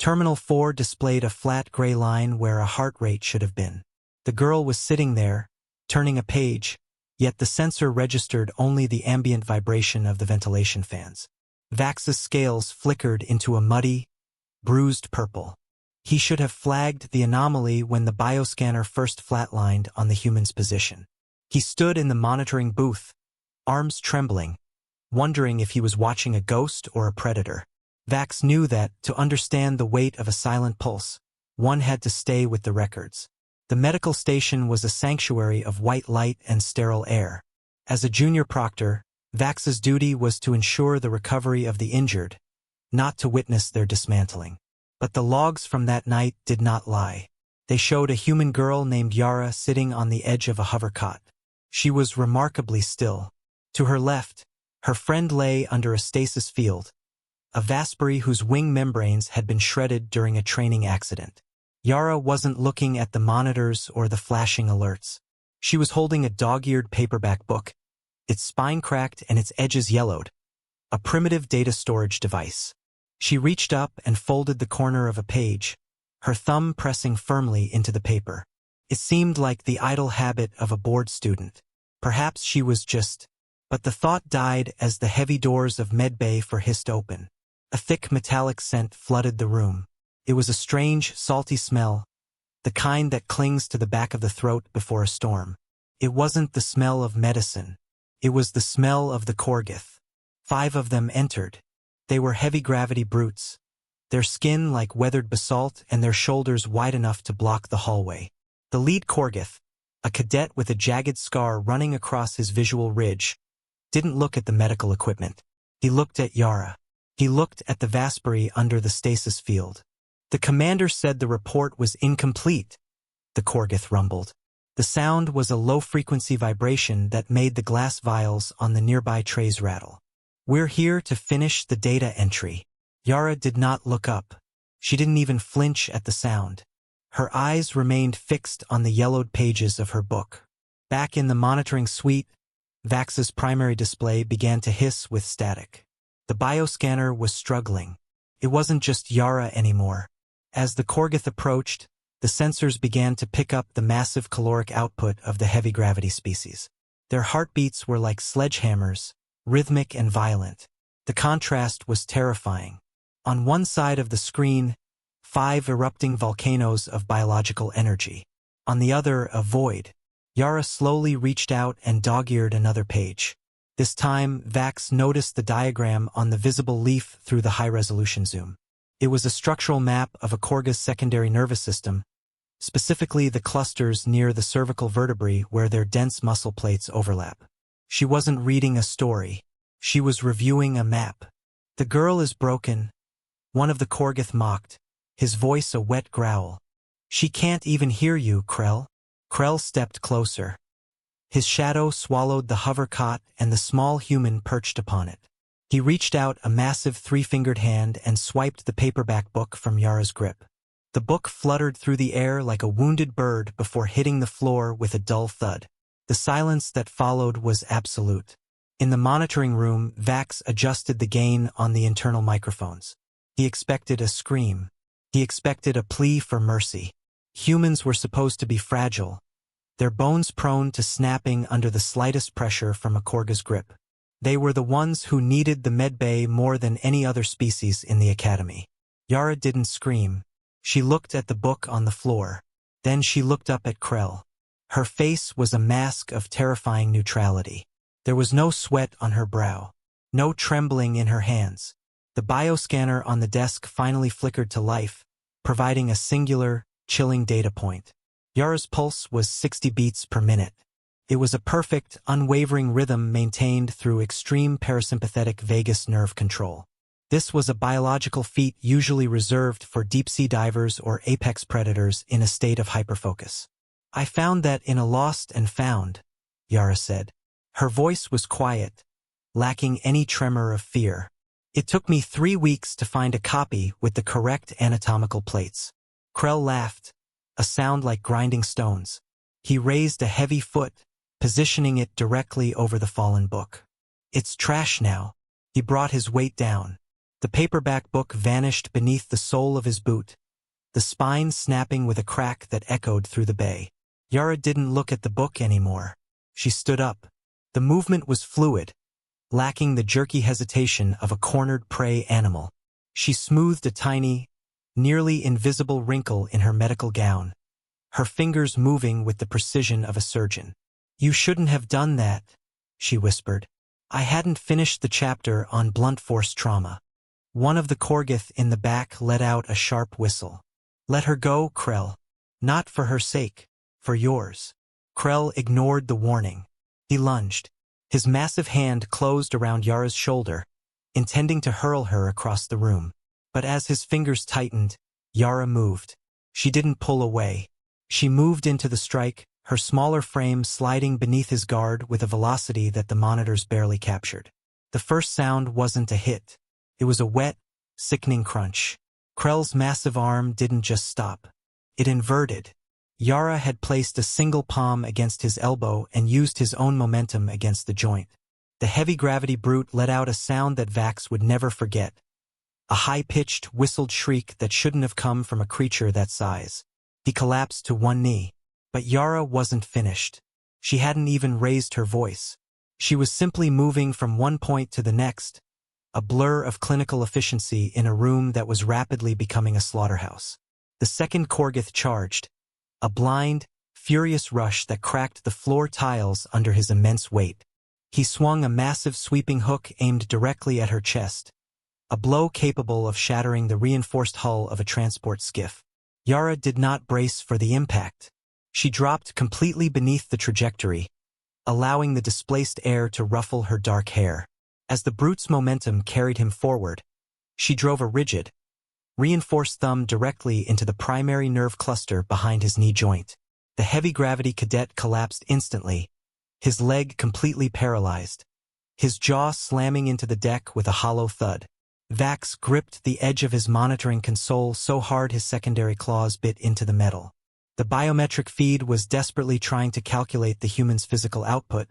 Terminal 4 displayed a flat gray line where a heart rate should have been. The girl was sitting there, turning a page, yet the sensor registered only the ambient vibration of the ventilation fans. Vax's scales flickered into a muddy, bruised purple. He should have flagged the anomaly when the bioscanner first flatlined on the human's position. He stood in the monitoring booth, arms trembling, wondering if he was watching a ghost or a predator. Vax knew that, to understand the weight of a silent pulse, one had to stay with the records. The medical station was a sanctuary of white light and sterile air. As a junior proctor, Vax's duty was to ensure the recovery of the injured, not to witness their dismantling. But the logs from that night did not lie. They showed a human girl named Yara sitting on the edge of a hovercot. She was remarkably still. To her left, her friend lay under a stasis field, a Vespri whose wing membranes had been shredded during a training accident. Yara wasn't looking at the monitors or the flashing alerts. She was holding a dog-eared paperback book, its spine cracked and its edges yellowed, a primitive data storage device. She reached up and folded the corner of a page, her thumb pressing firmly into the paper. It seemed like the idle habit of a bored student. Perhaps she was just... But the thought died as the heavy doors of medbay for hissed open. A thick metallic scent flooded the room. It was a strange, salty smell, the kind that clings to the back of the throat before a storm. It wasn't the smell of medicine. It was the smell of the Korgoth. 5 of them entered. They were heavy-gravity brutes, their skin like weathered basalt and their shoulders wide enough to block the hallway. The lead Korgoth, a cadet with a jagged scar running across his visual ridge, didn't look at the medical equipment. He looked at Yara. He looked at the Vespri under the stasis field. The commander said the report was incomplete, the Korgoth rumbled. The sound was a low-frequency vibration that made the glass vials on the nearby trays rattle. We're here to finish the data entry. Yara did not look up. She didn't even flinch at the sound. Her eyes remained fixed on the yellowed pages of her book. Back in the monitoring suite, Vax's primary display began to hiss with static. The bioscanner was struggling. It wasn't just Yara anymore. As the Korgoth approached, the sensors began to pick up the massive caloric output of the heavy-gravity species. Their heartbeats were like sledgehammers, rhythmic and violent. The contrast was terrifying. On one side of the screen, 5 erupting volcanoes of biological energy. On the other, a void. Yara slowly reached out and dog-eared another page. This time, Vax noticed the diagram on the visible leaf through the high-resolution zoom. It was a structural map of a Korgoth's secondary nervous system, specifically the clusters near the cervical vertebrae where their dense muscle plates overlap. She wasn't reading a story. She was reviewing a map. "The girl is broken," one of the Korgoth mocked, his voice a wet growl. "She can't even hear you, Krell." Krell stepped closer. His shadow swallowed the hovercot and the small human perched upon it. He reached out a massive 3-fingered hand and swiped the paperback book from Yara's grip. The book fluttered through the air like a wounded bird before hitting the floor with a dull thud. The silence that followed was absolute. In the monitoring room, Vax adjusted the gain on the internal microphones. He expected a scream. He expected a plea for mercy. Humans were supposed to be fragile, their bones prone to snapping under the slightest pressure from a Korgoth's grip. They were the ones who needed the medbay more than any other species in the Academy. Yara didn't scream. She looked at the book on the floor. Then she looked up at Krell. Her face was a mask of terrifying neutrality. There was no sweat on her brow, no trembling in her hands. The bioscanner on the desk finally flickered to life, providing a singular, chilling data point. Yara's pulse was 60 beats per minute. It was a perfect, unwavering rhythm maintained through extreme parasympathetic vagus nerve control. This was a biological feat usually reserved for deep-sea divers or apex predators in a state of hyperfocus. "I found that in a lost and found," Yara said. Her voice was quiet, lacking any tremor of fear. "It took me 3 weeks to find a copy with the correct anatomical plates." Krell laughed, a sound like grinding stones. He raised a heavy foot, positioning it directly over the fallen book. "It's trash now." He brought his weight down. The paperback book vanished beneath the sole of his boot, the spine snapping with a crack that echoed through the bay. Yara didn't look at the book anymore. She stood up. The movement was fluid, lacking the jerky hesitation of a cornered prey animal. She smoothed a tiny, nearly invisible wrinkle in her medical gown, her fingers moving with the precision of a surgeon. "You shouldn't have done that," she whispered. "I hadn't finished the chapter on blunt force trauma." One of the Korgith in the back let out a sharp whistle. "Let her go, Krell. Not for her sake, for yours." Krell ignored the warning. He lunged. His massive hand closed around Yara's shoulder, intending to hurl her across the room. But as his fingers tightened, Yara moved. She didn't pull away. She moved into the strike, her smaller frame sliding beneath his guard with a velocity that the monitors barely captured. The first sound wasn't a hit. It was a wet, sickening crunch. Krell's massive arm didn't just stop. It inverted. Yara had placed a single palm against his elbow and used his own momentum against the joint. The heavy-gravity brute let out a sound that Vax would never forget. A high-pitched, whistled shriek that shouldn't have come from a creature that size. He collapsed to one knee. But Yara wasn't finished. She hadn't even raised her voice. She was simply moving from one point to the next, a blur of clinical efficiency in a room that was rapidly becoming a slaughterhouse. The second Korgith charged, a blind, furious rush that cracked the floor tiles under his immense weight. He swung a massive sweeping hook aimed directly at her chest, a blow capable of shattering the reinforced hull of a transport skiff. Yara did not brace for the impact. She dropped completely beneath the trajectory, allowing the displaced air to ruffle her dark hair. As the brute's momentum carried him forward, she drove a rigid, reinforced thumb directly into the primary nerve cluster behind his knee joint. The heavy-gravity cadet collapsed instantly, his leg completely paralyzed, his jaw slamming into the deck with a hollow thud. Vax gripped the edge of his monitoring console so hard his secondary claws bit into the metal. The biometric feed was desperately trying to calculate the human's physical output,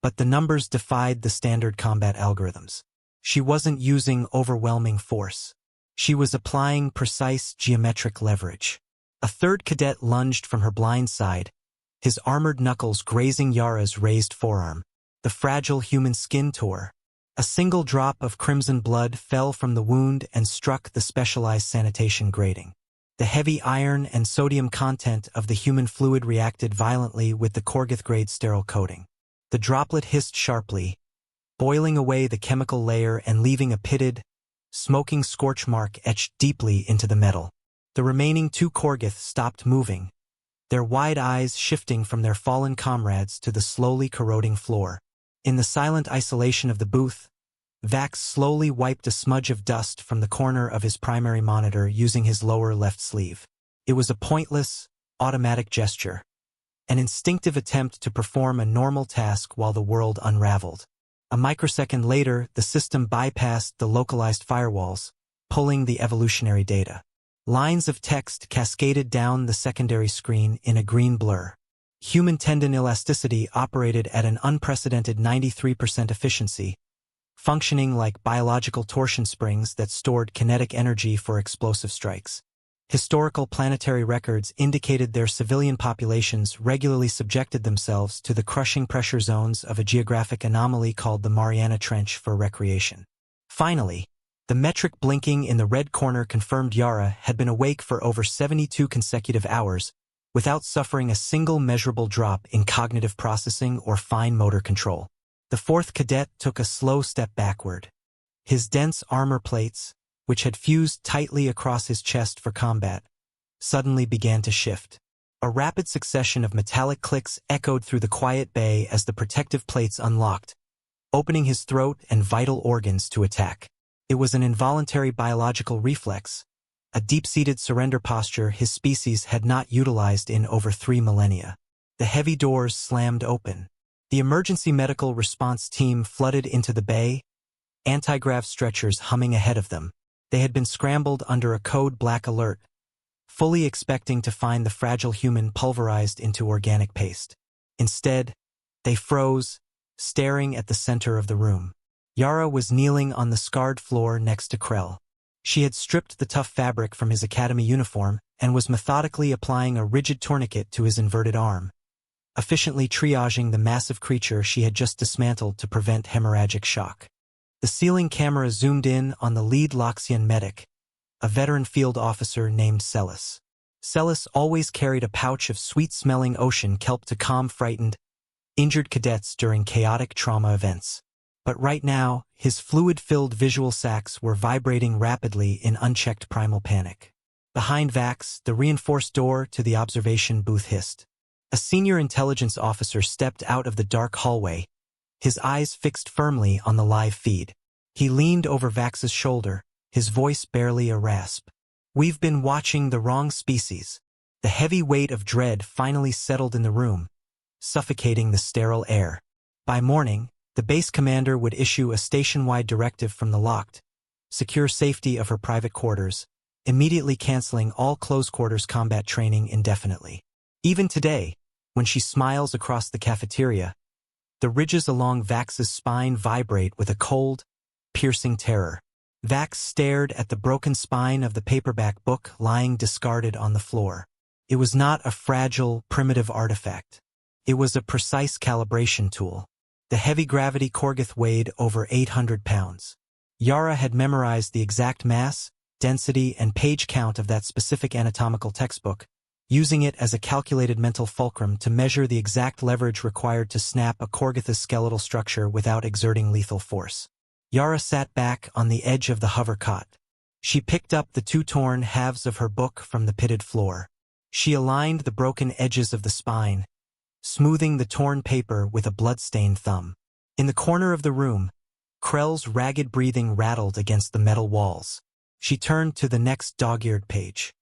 but the numbers defied the standard combat algorithms. She wasn't using overwhelming force. She was applying precise geometric leverage. A third cadet lunged from her blind side, his armored knuckles grazing Yara's raised forearm. The fragile human skin tore. A single drop of crimson blood fell from the wound and struck the specialized sanitation grating. The heavy iron and sodium content of the human fluid reacted violently with the Korgith-grade sterile coating. The droplet hissed sharply, boiling away the chemical layer and leaving a pitted, smoking scorch mark etched deeply into the metal. The remaining two Korgith stopped moving, their wide eyes shifting from their fallen comrades to the slowly corroding floor. In the silent isolation of the booth, Vax slowly wiped a smudge of dust from the corner of his primary monitor using his lower left sleeve. It was a pointless, automatic gesture, an instinctive attempt to perform a normal task while the world unraveled. A microsecond later, the system bypassed the localized firewalls, pulling the evolutionary data. Lines of text cascaded down the secondary screen in a green blur. Human tendon elasticity operated at an unprecedented 93% efficiency, functioning like biological torsion springs that stored kinetic energy for explosive strikes. Historical planetary records indicated their civilian populations regularly subjected themselves to the crushing pressure zones of a geographic anomaly called the Mariana Trench for recreation. Finally, the metric blinking in the red corner confirmed Yara had been awake for over 72 consecutive hours without suffering a single measurable drop in cognitive processing or fine motor control. The fourth cadet took a slow step backward. His dense armor plates, which had fused tightly across his chest for combat, suddenly began to shift. A rapid succession of metallic clicks echoed through the quiet bay as the protective plates unlocked, opening his throat and vital organs to attack. It was an involuntary biological reflex, a deep-seated surrender posture his species had not utilized in over 3 millennia. The heavy doors slammed open. The emergency medical response team flooded into the bay, anti-grav stretchers humming ahead of them. They had been scrambled under a code black alert, fully expecting to find the fragile human pulverized into organic paste. Instead, they froze, staring at the center of the room. Yara was kneeling on the scarred floor next to Krell. She had stripped the tough fabric from his academy uniform and was methodically applying a rigid tourniquet to his inverted arm, efficiently triaging the massive creature she had just dismantled to prevent hemorrhagic shock. The ceiling camera zoomed in on the lead Loxian medic, a veteran field officer named Celis. Celis always carried a pouch of sweet-smelling ocean kelp to calm frightened, injured cadets during chaotic trauma events. But right now, his fluid-filled visual sacs were vibrating rapidly in unchecked primal panic. Behind Vax, the reinforced door to the observation booth hissed. A senior intelligence officer stepped out of the dark hallway, his eyes fixed firmly on the live feed. He leaned over Vax's shoulder, his voice barely a rasp. "We've been watching the wrong species." The heavy weight of dread finally settled in the room, suffocating the sterile air. By morning, the base commander would issue a station-wide directive from the locked, secure safety of her private quarters, immediately canceling all close-quarters combat training indefinitely. Even today, when she smiles across the cafeteria, the ridges along Vax's spine vibrate with a cold, piercing terror. Vax stared at the broken spine of the paperback book lying discarded on the floor. It was not a fragile, primitive artifact. It was a precise calibration tool. The heavy gravity Korgoth weighed over 800 pounds. Yara had memorized the exact mass, density, and page count of that specific anatomical textbook, using it as a calculated mental fulcrum to measure the exact leverage required to snap a Korgoth's skeletal structure without exerting lethal force. Yara sat back on the edge of the hover cot. She picked up the two torn halves of her book from the pitted floor. She aligned the broken edges of the spine, smoothing the torn paper with a blood-stained thumb. In the corner of the room, Krell's ragged breathing rattled against the metal walls. She turned to the next dog-eared page.